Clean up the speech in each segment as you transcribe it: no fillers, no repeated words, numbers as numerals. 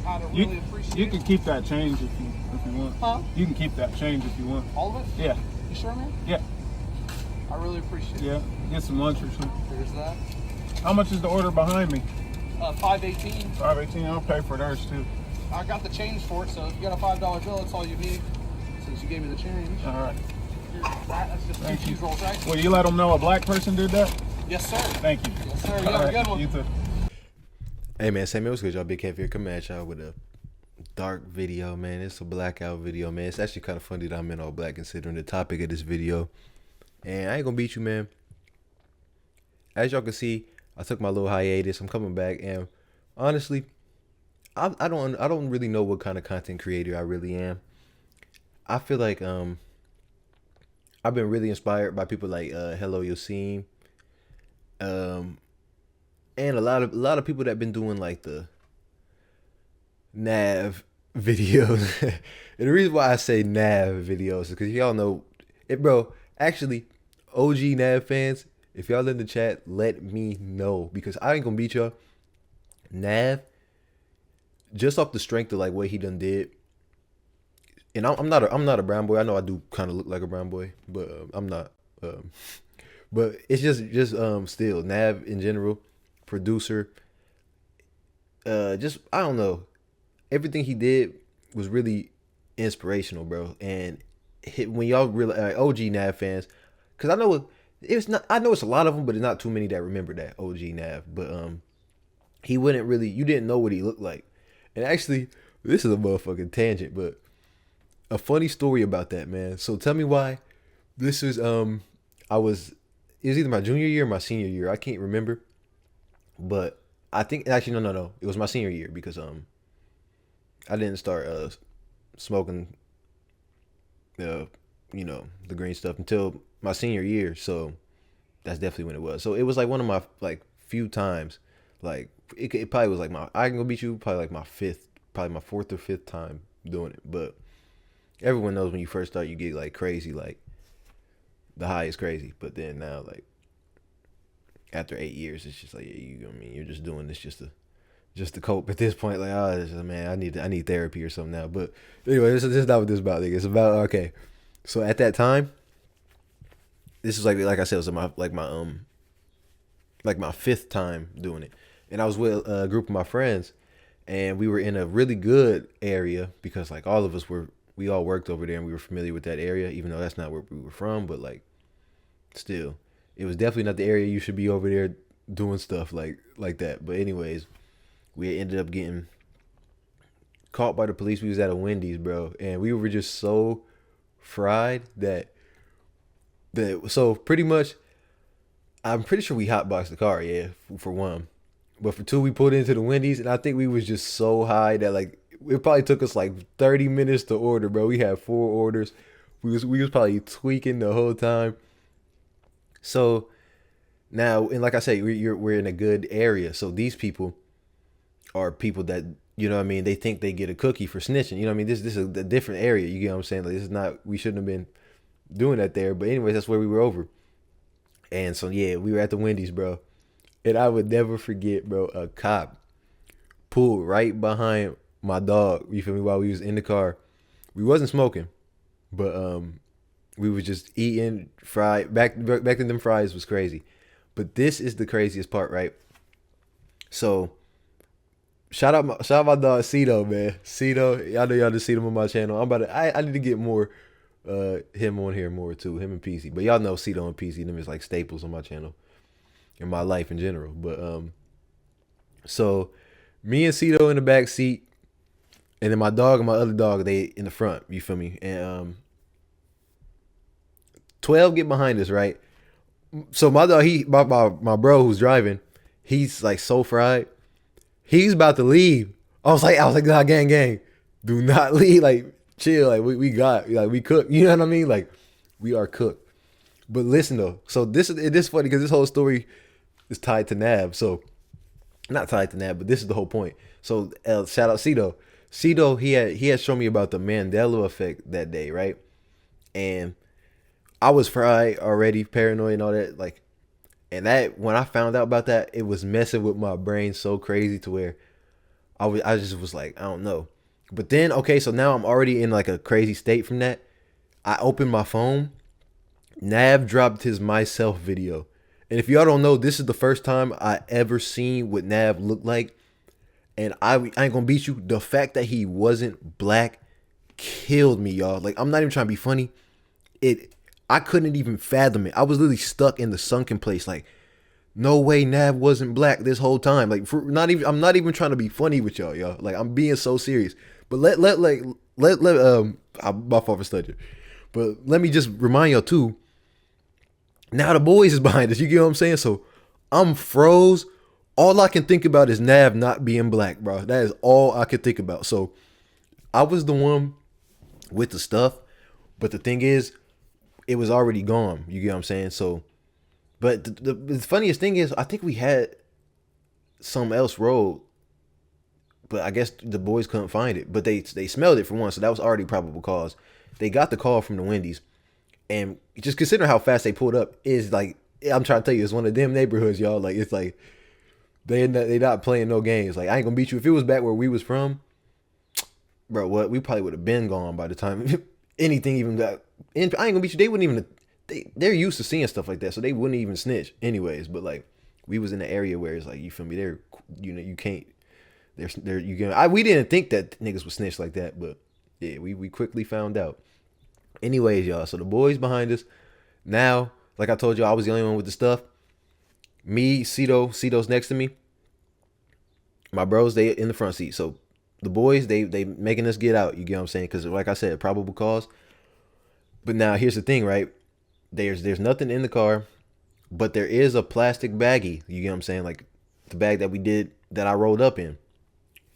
I'd really appreciate it. You can keep that change if you want. Huh? You can keep that change if you want. All of it? Yeah. You sure, man? Yeah. I really appreciate it. Yeah. Get some lunch or something. There's that. How much is the order behind me? $5.18. $5.18. I'll pay for theirs too. I got the change for it, so if you got a $5 bill, that's all you need. Since you gave me the change. All right. That's just two cheese rolls, right? Will you let them know a black person did that? Yes, sir. Thank you. Yes, sir. You have a good one. You too. Hey man, Sammy, what's good, y'all? Big Kev here, coming at y'all with a dark video, man. It's a blackout video, man. It's actually kind of funny that I'm in all black considering the topic of this video. And I ain't gonna beat you, man. As y'all can see, I took my little hiatus. I'm coming back, and honestly, I don't really know what kind of content creator I really am. I feel like I've been really inspired by people like Hello Yosim, and a lot of people that been doing like the NAV videos. And the reason why I say NAV videos is because y'all know it, bro. Actually, OG NAV fans, if y'all in the chat, let me know, because I ain't gonna beat y'all. NAV, just off the strength of like what he done did. And I'm not a brown boy. I know I do kind of look like a brown boy, but I'm not. But it's just still NAV in general, producer. Just I don't know. Everything he did was really inspirational, bro. And when y'all really OG NAV fans, because I know it's not. I know it's a lot of them, but it's not too many that remember that OG NAV. But he wouldn't really. You didn't know what he looked like. And actually, this is a motherfucking tangent, but a funny story about that, man. So tell me why. This was it was either my junior year or my senior year. I can't remember. But I think actually no. It was my senior year, because I didn't start smoking the green stuff until my senior year. So that's definitely when it was. So it was like one of my like few times, like it probably was like I can go beat you probably like my fourth or fifth time doing it. But everyone knows when you first start, you get like crazy, like the high is crazy. But then now, like after 8 years, it's just like, you're just doing this just to cope at this point. Like, man, I need therapy or something now. But anyway, this is not what this is about. It's about, okay. So at that time, this is like I said, it was my fifth time doing it, and I was with a group of my friends, and we were in a really good area because like all of us we all worked over there and we were familiar with that area, even though that's not where we were from. But like, still, it was definitely not the area you should be over there doing stuff like that. But anyways, we ended up getting caught by the police. We was at a Wendy's, bro, and we were just so fried that so pretty much, I'm pretty sure we hotboxed the car, yeah, for one. But for two, we pulled into the Wendy's, and I think we was just so high that like it probably took us like 30 minutes to order, bro. We had 4 orders. We was probably tweaking the whole time. So now, and like I say, we're in a good area. So these people are people that, you know what I mean, they think they get a cookie for snitching. You know what I mean? This is a different area. You get what I'm saying? Like, this is not, we shouldn't have been doing that there. But anyways, that's where we were over. And so yeah, we were at the Wendy's, bro. And I would never forget, bro, a cop pulled right behind my dog, you feel me, while we was in the car. We wasn't smoking, but we was just eating fried. Back then, them fries was crazy. But this is the craziest part, right? So shout out my dog Cito, man. Cito, y'all know y'all just seen him on my channel. I need to get more him on here more too, him and PC. But y'all know Cito and PC, them is like staples on my channel in my life in general. But so me and Cito in the back seat, and then my dog and my other dog, they in the front, you feel me? And 12 get behind us, right? So my dog, my bro who's driving, he's like so fried. He's about to leave. I was like, nah, gang, do not leave. Like, chill. Like, we cook. You know what I mean? Like, we are cooked. But listen though. So this is funny because this whole story is tied to NAV. So not tied to NAV, but this is the whole point. So shout out Cito. Cito, he had shown me about the Mandela effect that day, right? And I was fried already, paranoid and all that. Like, and that when I found out about that, it was messing with my brain so crazy to where I just was like, I don't know. But then, okay, so now I'm already in like a crazy state from that. I opened my phone. Nav dropped his myself video. And if y'all don't know, this is the first time I ever seen what Nav looked like. And I ain't gonna beat you. The fact that he wasn't black killed me, y'all. Like, I'm not even trying to be funny. I couldn't even fathom it. I was literally stuck in the sunken place. Like, no way Nav wasn't black this whole time. Like, I'm not even trying to be funny with y'all. Like, I'm being so serious. But my fault for stuttering. But let me just remind y'all too. Now the boys is behind us. You get what I'm saying? So I'm froze. All I can think about is Nav not being black, bro. That is all I could think about. So I was the one with the stuff, but the thing is, it was already gone. You get what I'm saying? So, but the funniest thing is, I think we had something else rolled, but I guess the boys couldn't find it. But they smelled it for one, so that was already probable cause. They got the call from the Wendy's, and just considering how fast they pulled up, is like, I'm trying to tell you, it's one of them neighborhoods, y'all. Like, it's like they not playing no games. Like, I ain't gonna beat you. If it was back where we was from, bro, what, we probably would have been gone by the time anything even got. I ain't gonna beat you. They wouldn't even. They're used to seeing stuff like that, so they wouldn't even snitch, anyways. But like, we was in the area where it's like, you feel me? They're, you can't. We didn't think that niggas would snitch like that, but yeah, we quickly found out. Anyways, y'all. So the boys behind us. Now, like I told you, I was the only one with the stuff. Me, Cito's next to me. My bros, they in the front seat. So the boys, they making us get out. You get what I'm saying? Because like I said, probable cause. But now here's the thing, right? There's nothing in the car, but there is a plastic baggie. You get what I'm saying? Like the bag that I rolled up in,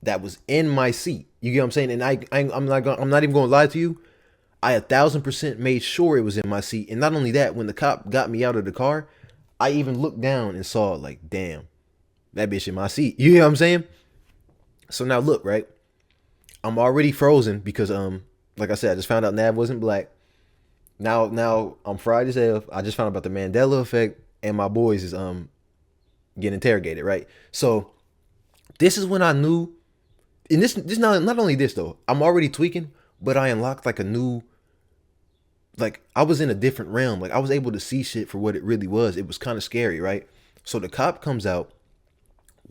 that was in my seat. You get what I'm saying? And I'm not even gonna lie to you. I 1,000% made sure it was in my seat. And not only that, when the cop got me out of the car, I even looked down and saw, like, damn, that bitch in my seat. You know what I'm saying? So now look, right? I'm already frozen because, like I said, I just found out Nav wasn't black. Now I'm fried as hell. I just found out about the Mandela effect, and my boys is getting interrogated, right? So this is when I knew, and this not only this though, I'm already tweaking, but I unlocked like a new, like, I was in a different realm. Like, I was able to see shit for what it really was. It was kind of scary, right? So the cop comes out,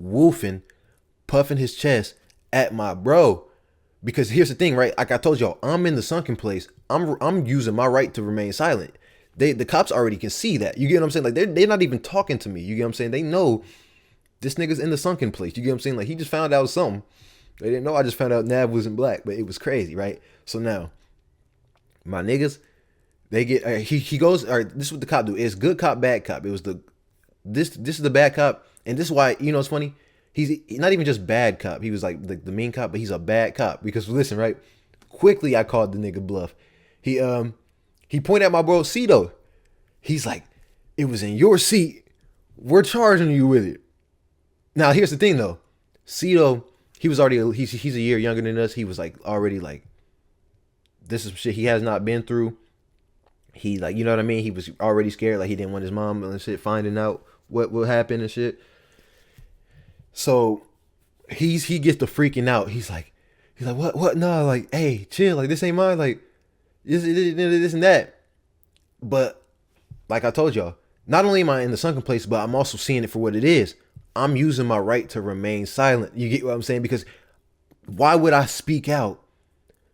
woofing, puffing his chest at my bro. Because here's the thing, right? Like I told y'all, I'm in the sunken place. I'm using my right to remain silent. The cops already can see that. You get what I'm saying? Like, they're not even talking to me. You get what I'm saying? They know this nigga's in the sunken place. You get what I'm saying? Like, he just found out something. They didn't know I just found out Nav wasn't black, but it was crazy, right? So now, my niggas, they get, he goes, all right, this is what the cop do. It's good cop, bad cop. It was this is the bad cop. And this is why, you know, it's funny. He's not even just bad cop. He was like the mean cop, but he's a bad cop. Because listen, right? Quickly, I called the nigga bluff. He pointed at my bro Cito. He's like, it was in your seat. We're charging you with it. Now, here's the thing though. Cito, he was already, he's a year younger than us. He was like already like, this is shit he has not been through. He, like, you know what I mean? He was already scared. Like, he didn't want his mom and shit finding out what will happen and shit. So he gets to freaking out. He's like, what? No, like, hey, chill. Like, this ain't mine. Like, this and that. But like I told y'all, not only am I in the sunken place, but I'm also seeing it for what it is. I'm using my right to remain silent. You get what I'm saying? Because why would I speak out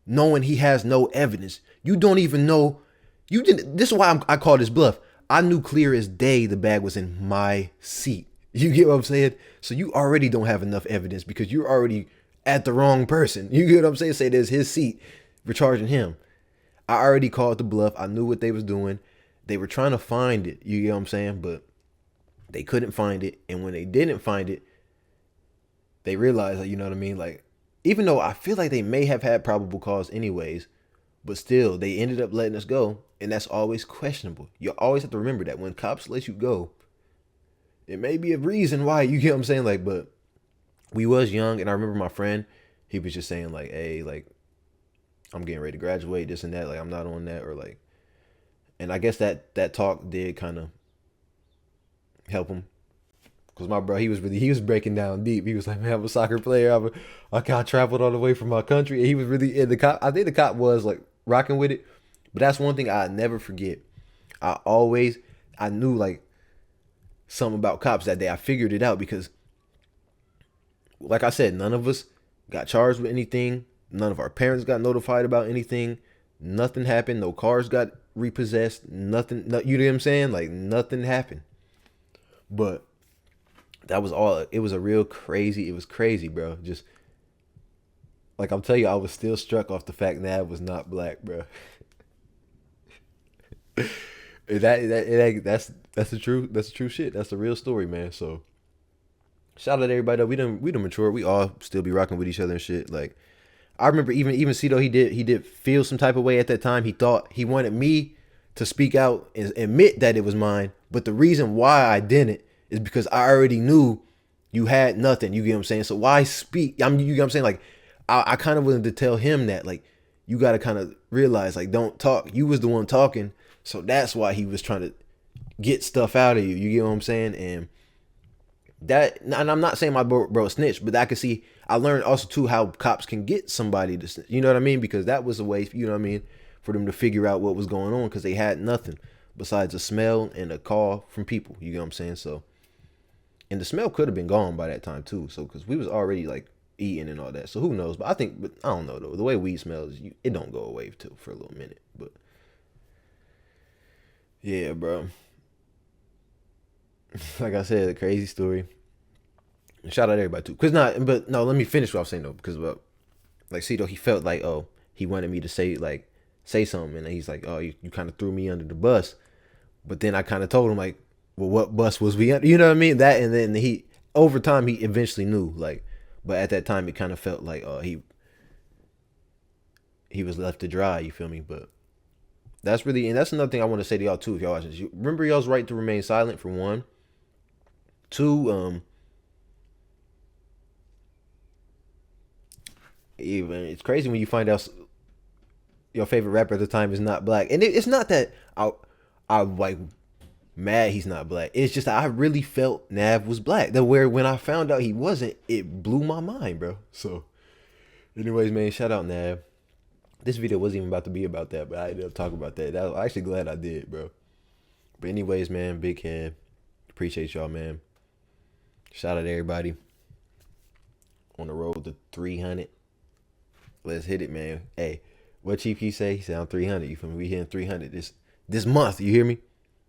knowing he has no evidence? You don't even know. You didn't. This is why I call this bluff. I knew clear as day the bag was in my seat. You get what I'm saying? So you already don't have enough evidence because you're already at the wrong person. You get what I'm saying? Say there's his seat. We're charging him. I already called the bluff. I knew what they was doing. They were trying to find it. You get what I'm saying? But they couldn't find it. And when they didn't find it, they realized, like, you know what I mean? Like, even though I feel like they may have had probable cause anyways, but still, they ended up letting us go. And that's always questionable. You always have to remember that when cops let you go, it may be a reason why. You get what I'm saying? Like, but we was young, and I remember my friend, he was just saying like, hey, like, I'm getting ready to graduate, this and that. Like, I'm not on that, or like, and I guess that talk did kind of help him Cause my bro, he was breaking down deep. He was like, man, I'm a soccer player. I traveled all the way from my country. And he was really in the cop. I think the cop was like rocking with it. But that's one thing I never forget. I knew like something about cops that day. I figured it out because, like I said, none of us got charged with anything. None of our parents got notified about anything. Nothing happened. No cars got repossessed. Nothing. You know what I'm saying? Like nothing happened. But that was all. It was a real crazy. It was crazy, bro. Just like I'm telling you, I was still struck off the fact Nav was not black, bro. That's the true. That's the true shit. That's the real story, man. So shout out to everybody though. We done mature. We all still be rocking with each other and shit. Like I remember even Cito, he did feel some type of way at that time. He thought he wanted me to speak out and admit that it was mine. But the reason why I didn't is because I already knew you had nothing. You get what I'm saying? So why speak? You get what I'm saying? Like I kind of wanted to tell him that like you got to kind of realize like don't talk. You was the one talking. So that's why he was trying to get stuff out of you. You get what I'm saying? And I'm not saying my bro snitched, but I could see, I learned also too how cops can get somebody to snitch. You know what I mean? Because that was a way, you know what I mean, for them to figure out what was going on because they had nothing besides a smell and a call from people. You get what I'm saying? So, and the smell could have been gone by that time too. So, because we was already like eating and all that. So who knows? But I don't know though. The way weed smells, it don't go away too for a little minute. But yeah, bro. Like I said, a crazy story. Shout out to everybody too. But no, let me finish what I was saying though. Because like Cito, he felt like, oh, he wanted me to say something, and he's like, oh, you kind of threw me under the bus. But then I kind of told him like, well, what bus was we under? You know what I mean? That, and then he over time he eventually knew like, but at that time it kind of felt like, oh, he was left to dry. You feel me? But that's another thing I want to say to y'all too. If y'all watching this, remember y'all's right to remain silent for one. Two, even it's crazy when you find out your favorite rapper at the time is not black, and it's not that I'm like mad he's not black. It's just I really felt Nav was black. That where when I found out he wasn't, it blew my mind, bro. So, anyways, man, shout out Nav. This video wasn't even about to be about that, but I ended up talking about that. I'm actually glad I did, bro. But anyways, man, big head. Appreciate y'all, man. Shout out to everybody on the road to 300. Let's hit it, man. Hey, what Chief Keef say? He said I'm 300. You feel me? We hitting 300 this month. You hear me?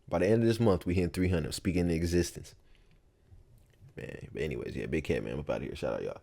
By the end of this month, we hitting 300. Speaking into existence. Man, but anyways, yeah, big cat, man. I'm up out of here. Shout out y'all.